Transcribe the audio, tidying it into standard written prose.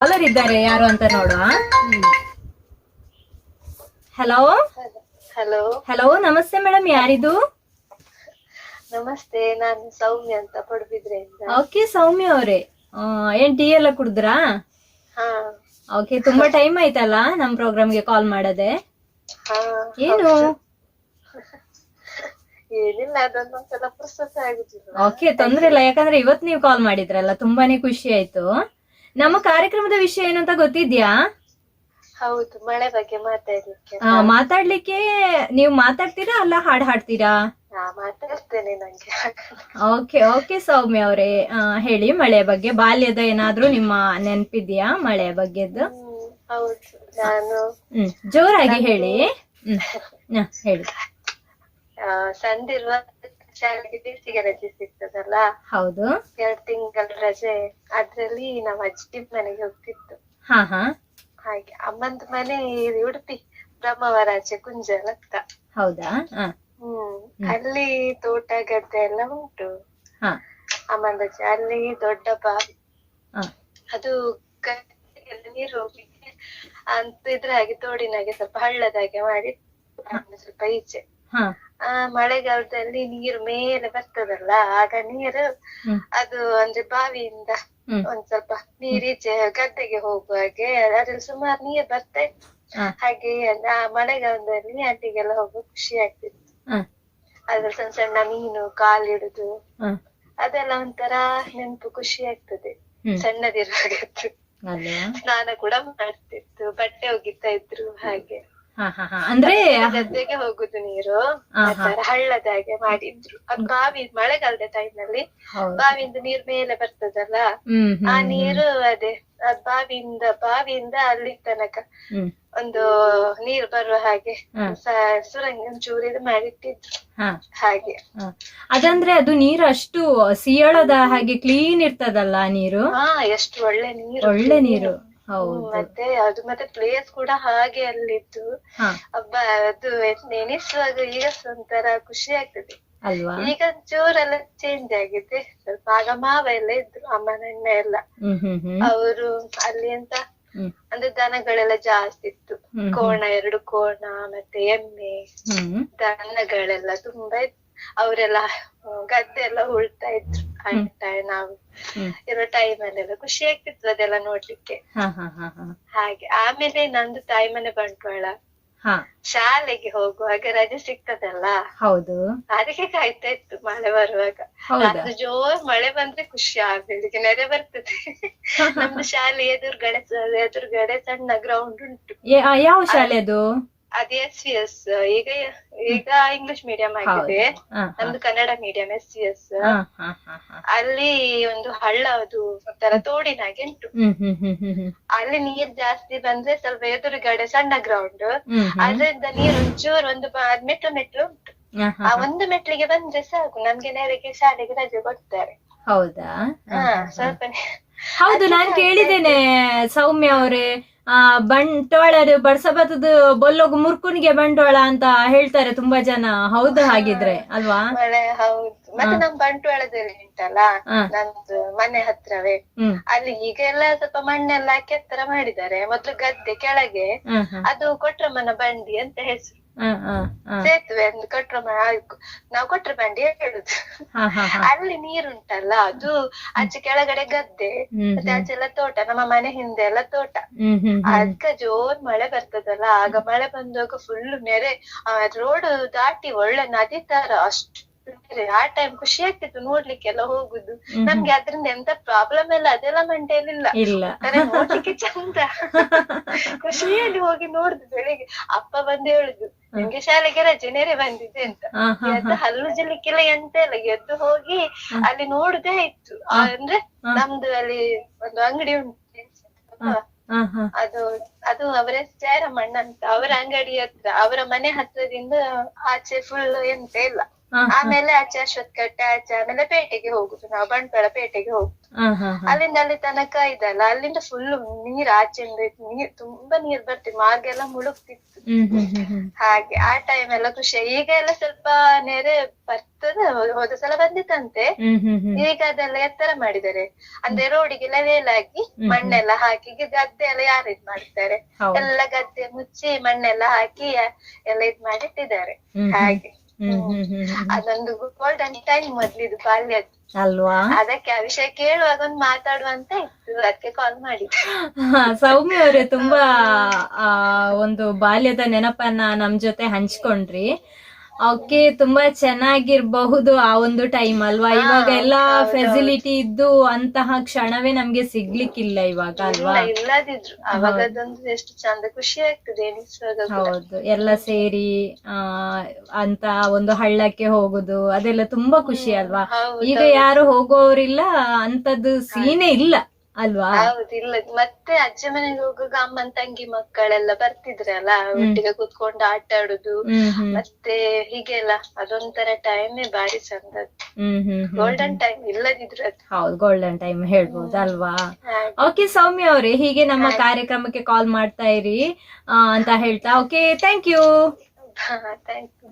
Collar ಇದ್ದಾರೆ ಯಾರು ಅಂತ ನೋಡುವ. ಹಲೋ ಹಲೋ ಹಲೋ, ನಮಸ್ತೆ ಮೇಡಮ್, ಯಾರಿದು? ನಮಸ್ತೆ, ನಾನು ಸೌಮ್ಯ ಅಂತ ಪಡುಬಿದ್ರೆಯಿಂದ. ಓಕೆ ಸೌಮ್ಯ ಅವರೇ, ಏನ್ ಟೀ ಎಲ್ಲ ಕುಡಿದ್ರಾ? ಹಾ ಓಕೆ, ತುಂಬಾ ಟೈಮ್ ಆಯ್ತಲ್ಲ ನಮ್ ಪ್ರೋಗ್ರಾಮ್ಗೆ ಕಾಲ್ ಮಾಡದೆ. ಹಾ ಏನು? ಏನಿಲ್ಲ, ಅದೊಂದೊಂದ್ಸಲ ಪುರ್ಸೊತ್ತೆ ಆಗುದಿಲ್ಲ. ಓಕೆ, ತೊಂದ್ರೆ ಇಲ್ಲ, ಯಾಕಂದ್ರೆ ಇವತ್ ನೀವು ಕಾಲ್ ಮಾಡಿದ್ರಲ್ಲ, ತುಂಬಾನೇ ಖುಷಿ ಆಯ್ತು. ನಮ್ಮ ಕಾರ್ಯಕ್ರಮದ ವಿಷಯ ಏನು ಅಂತ ಗೊತ್ತಿದ್ಯಾ? ಹೌದು, ಮಳೆ ಬಗ್ಗೆ ಮಾತಾಡ್ಲಿಕ್ಕೆ. ಮಾತಾಡ್ಲಿಕ್ಕೆ ನೀವು ಮಾತಾಡ್ತೀರಾ ಅಲ್ಲ ಹಾಡ್ ಹಾಡ್ತೀರಾ? ನಾ ಮಾತಾಡ್ತೇನೆ, ನಂಗೆ ಓಕೆ ಓಕೆ ಸೌಮ್ಯ ಅವರೇ, ಹೇಳಿ ಮಳೆಯ ಬಗ್ಗೆ. ಬಾಲ್ಯದ ಏನಾದ್ರೂ ನಿಮ್ಮ ನೆನಪಿದ್ಯಾ ಮಳೆಯ ಬಗ್ಗೆದ್ದು? ಹೌದು, ನಾನು ಜೋರಾಗಿ ಹೇಳಿ. ಹೇಳಿ. ಸಂದಿರುವ ಶಾಲೆಗೆ ಬೇಸಿಗೆ ರಜೆ ಸಿಗ್ತದಲ್ಲ, ಹೌದು, 2 ತಿಂಗಳ ರಜೆ. ಅದ್ರಲ್ಲಿ ನಾವ್ ಅಜ್ಜಿ ಮನೆಗೆ ಹೋಗ್ತಿತ್ತು. ಹಾ ಹಾ, ಹಾಗೆ ಅಮ್ಮಂದು ಮನೆ ಉಡುಪಿ ಬ್ರಹ್ಮವರಾಚೆ ಕುಂಜಲ್ ಅಂತ. ಹೌದಾ? ಅಲ್ಲಿ ತೋಟ ಗದ್ದೆ ಎಲ್ಲ ಉಂಟು. ಅಮ್ಮಂದಜ್ಜಿ ಅಲ್ಲಿ ದೊಡ್ಡ ಬಾವಿ, ಅದು ಗದ್ದೆಗೆಲ್ಲ ನೀರು ಹೋಗ್ಲಿಕ್ಕೆ ಅಂತ ಇದ್ರ ಹಾಗೆ ತೋಡಿನಾಗೆ ಸ್ವಲ್ಪ ಹಳ್ಳದಾಗೆ ಮಾಡಿ ಸ್ವಲ್ಪ ಈಚೆ. ಮಳೆಗಾಲದಲ್ಲಿ ನೀರು ಮೇಲೆ ಬರ್ತದಲ್ಲ, ಆಗ ನೀರು ಅದು ಅಂದ್ರೆ ಬಾವಿಯಿಂದ ಒಂದ್ ಸ್ವಲ್ಪ ನೀರೀಚೆ ಗದ್ದೆಗೆ ಹೋಗುವಾಗೆ ಅದ್ರಲ್ಲಿ ಸುಮಾರು ನೀರು ಬರ್ತಾ ಇತ್ತು. ಹಾಗೆ ಆ ಮಳೆಗಾಲದಲ್ಲಿ ಅಲ್ಲಿಗೆಲ್ಲ ಹೋಗುವ ಖುಷಿ ಆಗ್ತಿತ್ತು. ಅದ್ರಲ್ಲಿ ಸಣ್ಣ ಸಣ್ಣ ಮೀನು ಕಾಲಿಡುದು ಅದೆಲ್ಲ ಒಂಥರ ನೆನಪು, ಖುಷಿ ಆಗ್ತದೆ. ಸಣ್ಣದಿರುವಾಗದ್ದು ಸ್ನಾನ ಕೂಡ ಮಾಡ್ತಿತ್ತು, ಬಟ್ಟೆ ಒಗಿತಾ ಇದ್ರು. ಹಾಗೆ ಅಂದ್ರೆ ಗದ್ದೆಗೆ ಹೋಗುದು ನೀರು ಹಳ್ಳದಾಗೆ ಮಾಡಿದ್ರು. ಅದು ಬಾವಿ, ಮಳೆಗಾಲದ ಟೈಮ್ ಅಲ್ಲಿ ಬಾವಿಯಿಂದ ನೀರ್ ಮೇಲೆ ಬರ್ತದಲ್ಲ, ಆ ನೀರು ಅದೇ ಬಾವಿಯಿಂದ ಅಲ್ಲಿ ತನಕ ಒಂದು ನೀರು ಬರುವ ಹಾಗೆ ಸುರಂಗ ಒಂಚೂರು ಇದು ಮಾಡಿಟ್ಟಿದ್ರು. ಹಾಗೆ ಅದಂದ್ರೆ ಅದು ನೀರು ಅಷ್ಟು ಸಿಯಳದ ಹಾಗೆ ಕ್ಲೀನ್ ಇರ್ತದಲ್ಲ ನೀರು. ಎಷ್ಟು ಒಳ್ಳೆ ನೀರು, ಒಳ್ಳೆ ನೀರು. ಮತ್ತೆ ಪ್ಲೇಸ್ ಕೂಡ ಹಾಗೆ ಅಲ್ಲಿದ್ದು ಅದು ನೆನೆಸುವಾಗ ಈಗ ಒಂಥರ ಖುಷಿ ಆಗ್ತದೆ ಅಲ್ವಾ. ಈಗ ಚೂರೆಲ್ಲ ಚೇಂಜ್ ಆಗಿದೆ ಸ್ವಲ್ಪ. ಆಗ ಮಾವ ಎಲ್ಲ ಇದ್ರು, ಅಮ್ಮನಣ್ಣ ಎಲ್ಲ. ಅವರು ಅಲ್ಲಿ ಅಂತ ಅಂದ್ರೆ ದನಗಳೆಲ್ಲ ಜಾಸ್ತಿ ಇತ್ತು. 2 ಕೋಣ ಮತ್ತೆ ಎಮ್ಮೆ ದನಗಳೆಲ್ಲ ತುಂಬಾ ಇತ್ತು. ಅವರೆಲ್ಲ ಗದ್ದೆ ಎಲ್ಲ ಉಳ್ತಾ ಇದ್ರು. ನಾವು ಇರೋ ಟೈಮ್ ಅಲ್ಲೆಲ್ಲ ಖುಷಿ ಆಗ್ತಿತ್ತು ಅದೆಲ್ಲ ನೋಡ್ಲಿಕ್ಕೆ. ಹಾಗೆ ಆಮೇಲೆ ನಂದು ತಾಯಿ ಮನೆ ಬಂಟ್ವಾಳ. ಶಾಲೆಗೆ ಹೋಗುವಾಗ ರಜೆ ಸಿಗ್ತದಲ್ಲ, ಹೌದು, ಅದಕ್ಕೆ ಕಾಯ್ತಾ ಇತ್ತು ಮಳೆ ಬರುವಾಗ. ಅದು ಜೋರ್ ಮಳೆ ಬಂದ್ರೆ ಖುಷಿ ಬೆಳಿಗ್ಗೆ ನೆರೆ ಬರ್ತದೆ. ನಮ್ದು ಶಾಲೆ ಎದುರುಗಡೆ ಸಣ್ಣ ಗ್ರೌಂಡ್ ಉಂಟು. ಯಾವ ಶಾಲೆ ಅದು? ಅದು SVS. ಈಗ ಇಂಗ್ಲಿಷ್ ಮೀಡಿಯಂ ಆಗಿದೆ, ನಮ್ದು ಕನ್ನಡ ಮೀಡಿಯಂ SVS. ಅಲ್ಲಿ ಒಂದು ಹಳ್ಳ, ಅದು ಒಂಥರ ತೋಡಿನಾಗೆ ಉಂಟು. ಅಲ್ಲಿ ನೀರ್ ಜಾಸ್ತಿ ಬಂದ್ರೆ ಸ್ವಲ್ಪ ಎದುರುಗಡೆ ಸಣ್ಣ ಗ್ರೌಂಡ್, ಅದರಿಂದ ನೀರು ಒಂಚೂರು ಒಂದು ಮೆಟ್ಲು ಉಂಟು. ಆ ಒಂದು ಮೆಟ್ಲಿಗೆ ಬಂದ್ರೆ ಸಾಕು, ನಮ್ಗೆ ನೆರೆಗೆ ಶಾಲೆಗೆ ರಜೆ ಕೊಡ್ತಾರೆ. ಹೌದಾ? ಸ್ವಲ್ಪ ಹೌದು, ನಾನ್ ಕೇಳಿದ್ದೇನೆ ಸೌಮ್ಯ ಅವರೇ, ಬಂಟ್ವಾಳದ ಬಡ್ಸಬತ್ತದ ಬೊಲ್ಲೋಗು ಮುರ್ಕುನಿಗೆ ಬಂಟ್ವಾಳ ಅಂತ ಹೇಳ್ತಾರೆ ತುಂಬಾ ಜನ. ಹೌದು ಹಾಗಿದ್ರೆ ಅಲ್ವಾ? ಹೌದು. ಮತ್ತೆ ನಮ್ ಬಂಟ್ವಾಳದಲ್ಲಿ ಉಂಟಲ್ಲ, ನಮ್ದು ಮನೆ ಹತ್ರವೇ, ಅಲ್ಲಿ ಈಗೆಲ್ಲ ಸ್ವಲ್ಪ ಮಣ್ಣೆಲ್ಲ ಹಾಕಿ ಎತ್ತರ ಮಾಡಿದ್ದಾರೆ. ಮೊದ್ಲು ಗದ್ದೆ ಕೆಳಗೆ ಅದು ಕೊಟ್ರಮ್ಮನ ಬಂಡಿ ಅಂತ ಹೆಸರು. ಸೇತುವೆ ಒಂದು ನಾವು ಕೊಟ್ರ ಬಂಡಿ ಹೇಳುದು. ಅಲ್ಲಿ ನೀರುಂಟಲ್ಲ, ಅದು ಆಚೆ ಕೆಳಗಡೆ ಗದ್ದೆ ಮತ್ತೆ ಆಚೆಲ್ಲ ತೋಟ, ನಮ್ಮ ಮನೆ ಹಿಂದೆ ಎಲ್ಲ ತೋಟ. ಅದಕ್ಕ ಜೋರ್ ಮಳೆ ಬರ್ತದಲ್ಲ, ಆಗ ಮಳೆ ಬಂದಾಗ ಫುಲ್ ನೆರೆ. ರೋಡ್ ದಾಟಿ ಒಳ್ಳೆ ನದಿ ತರ ಅಷ್ಟು ಆ ಟೈಮ್ ಖುಷಿ ಆಗ್ತಿತ್ತು ನೋಡ್ಲಿಕ್ಕೆಲ್ಲ ಹೋಗುದು. ನಮ್ಗೆ ಅದ್ರಿಂದ ಎಂತ ಪ್ರಾಬ್ಲಮ್ ಇಲ್ಲ, ಅದೆಲ್ಲ ಮಂಟೇಲಿಲ್ಲ. ನೋಡ್ಲಿಕ್ಕೆ ಚಂದ, ಖುಷಿಯಲ್ಲಿ ಹೋಗಿ ನೋಡುದು. ಬೆಳಿಗ್ಗೆ ಅಪ್ಪ ಬಂದು ಹೇಳುದು, ನಿಮ್ಗೆ ಶಾಲೆಗೆ ರಜೆ, ನೆರೆ ಬಂದಿದೆ ಅಂತ. ಹಲ್ಲು ಜಿಲಿಕ್ಕಿಲ್ಲ ಎಂತ ಇಲ್ಲ, ಎದ್ದು ಹೋಗಿ ಅಲ್ಲಿ ನೋಡುದೇ ಆಯ್ತು. ಅಂದ್ರೆ ನಮ್ದು ಅಲ್ಲಿ ಒಂದು ಅಂಗಡಿ ಉಂಟು, ಅದು ಅವರ ಸ್ಯಾರಮ್ಮಣ್ಣ ಅಂತ. ಅವರ ಅಂಗಡಿ ಹತ್ರ, ಅವರ ಮನೆ ಹತ್ರದಿಂದ ಆಚೆ ಫುಲ್ ಎಂತ ಇಲ್ಲ, ಆಮೇಲೆ ಆಚೆ ಅಶ್ವತ್ಥಕಟ್ಟೆ ಆಚೆ ಆಮೇಲೆ ಪೇಟೆಗೆ ಹೋಗುದು ನಾವು, ಬಂಟ್ವಾಳ ಪೇಟೆಗೆ ಹೋಗುದು. ಅಲ್ಲಿಂದ ಅಲ್ಲಿ ತನಕ ಇದಲ್ಲ, ಅಲ್ಲಿಂದ ಫುಲ್ ನೀರ್ ಆಚೆಯಿಂದ ನೀರ್ ತುಂಬಾ ನೀರ್ ಬರ್ತಿತ್ತು, ಮಾರ್ಗ ಎಲ್ಲ ಮುಳುಗ್ತಿತ್ತು. ಹಾಗೆ ಆ ಟೈಮ್ ಎಲ್ಲ ಖುಷಿ. ಈಗ ಎಲ್ಲ ಸ್ವಲ್ಪ ನೆರೆ ಬರ್ತದೆ, ಹೋದ ಸಲ ಬಂದಿತ್ತಂತೆ. ಈಗ ಅದೆಲ್ಲ ಎತ್ತರ ಮಾಡಿದ್ದಾರೆ, ಅಂದ್ರೆ ರೋಡಿಗೆ ಲೆವೆಲ್ ಆಗಿ ಮಣ್ಣೆಲ್ಲ ಹಾಕಿ, ಈಗ ಗದ್ದೆ ಎಲ್ಲ ಯಾರು ಇದ್ ಮಾಡ್ತಾರೆ, ಎಲ್ಲ ಗದ್ದೆ ಮುಚ್ಚಿ ಮಣ್ಣೆಲ್ಲ ಹಾಕಿ ಎಲ್ಲ ಇದ್ ಮಾಡಿಟ್ಟಿದ್ದಾರೆ. ಹಾಗೆ ಅದೊಂದು ಗೋಲ್ಡನ್ ಟೈಮ್ ಮೊದ್ಲಿದು ಬಾಲ್ಯದ್ದು ಅಲ್ವಾ. ಅದಕ್ಕೆ ಆ ವಿಷಯ ಕೇಳುವಾಗ ಒಂದು ಮಾತಾಡುವಂತ ಇತ್ತು, ಅದಕ್ಕೆ ಕಾಲ್ ಮಾಡಿ. ಸೌಮ್ಯ ಅವರೇ, ತುಂಬಾ ಒಂದು ಬಾಲ್ಯದ ನೆನಪನ್ನ ನಮ್ ಜೊತೆ ಹಂಚ್ಕೊಂಡ್ರಿ. ಓಕೆ, ತುಂಬಾ ಚೆನ್ನಾಗಿರ್ಬಹುದು ಆ ಒಂದು ಟೈಮ್ ಅಲ್ವಾ. ಇವಾಗ ಎಲ್ಲಾ ಫೆಸಿಲಿಟಿ ಇದ್ದು ಅಂತಹ ಕ್ಷಣವೇ ನಮ್ಗೆ ಸಿಗ್ಲಿಕ್ಕಿಲ್ಲ ಇವಾಗ ಅಲ್ವಾ. ಇಲ್ಲದಿದ್ರು ಅವಾಗದೊಂದು ಎಷ್ಟು ಚಂದ, ಖುಷಿ ಆಗ್ತದೆ ಎಣಿಸುವಾಗ. ಹೌದು, ಎಲ್ಲ ಸೇರಿ ಅಂತ ಒಂದು ಹಳ್ಳಕ್ಕೆ ಹೋಗುದು ಅದೆಲ್ಲ ತುಂಬಾ ಖುಷಿ ಅಲ್ವಾ. ಈಗ ಯಾರು ಹೋಗೋರಿಲ್ಲ, ಅಂತದ್ದು ಸೀನೆ ಇಲ್ಲ ಅಲ್ವಾ. ಹೌದಿಲ್ಲ. ಮತ್ತೆ ಅಜ್ಜ ಮನೆಗೆ ಹೋಗುವಾಗ ಅಮ್ಮನ್ ತಂಗಿ ಮಕ್ಕಳೆಲ್ಲ ಬರ್ತಿದ್ರಲ್ಲ, ಒಟ್ಟಿಗೆ ಕೂತ್ಕೊಂಡು ಆಟ ಆಡುದು, ಮತ್ತೆ ಹೀಗೆಲ್ಲ ಅದೊಂಥರ ಟೈಮೇ ಬಾರಿ ಚಂದ. ಗೋಲ್ಡನ್ ಟೈಮ್ ಇಲ್ಲದಿದ್ರು ಅದು. ಹೌದು, ಗೋಲ್ಡನ್ ಟೈಮ್ ಹೇಳ್ಬೋದು ಅಲ್ವಾ. ಓಕೆ ಸೌಮ್ಯ ಅವ್ರೆ, ಹೀಗೆ ನಮ್ಮ ಕಾರ್ಯಕ್ರಮಕ್ಕೆ ಕಾಲ್ ಮಾಡ್ತಾ ಇರಿ ಅಂತ ಹೇಳ್ತಾ. Okay, thank you. Thank you.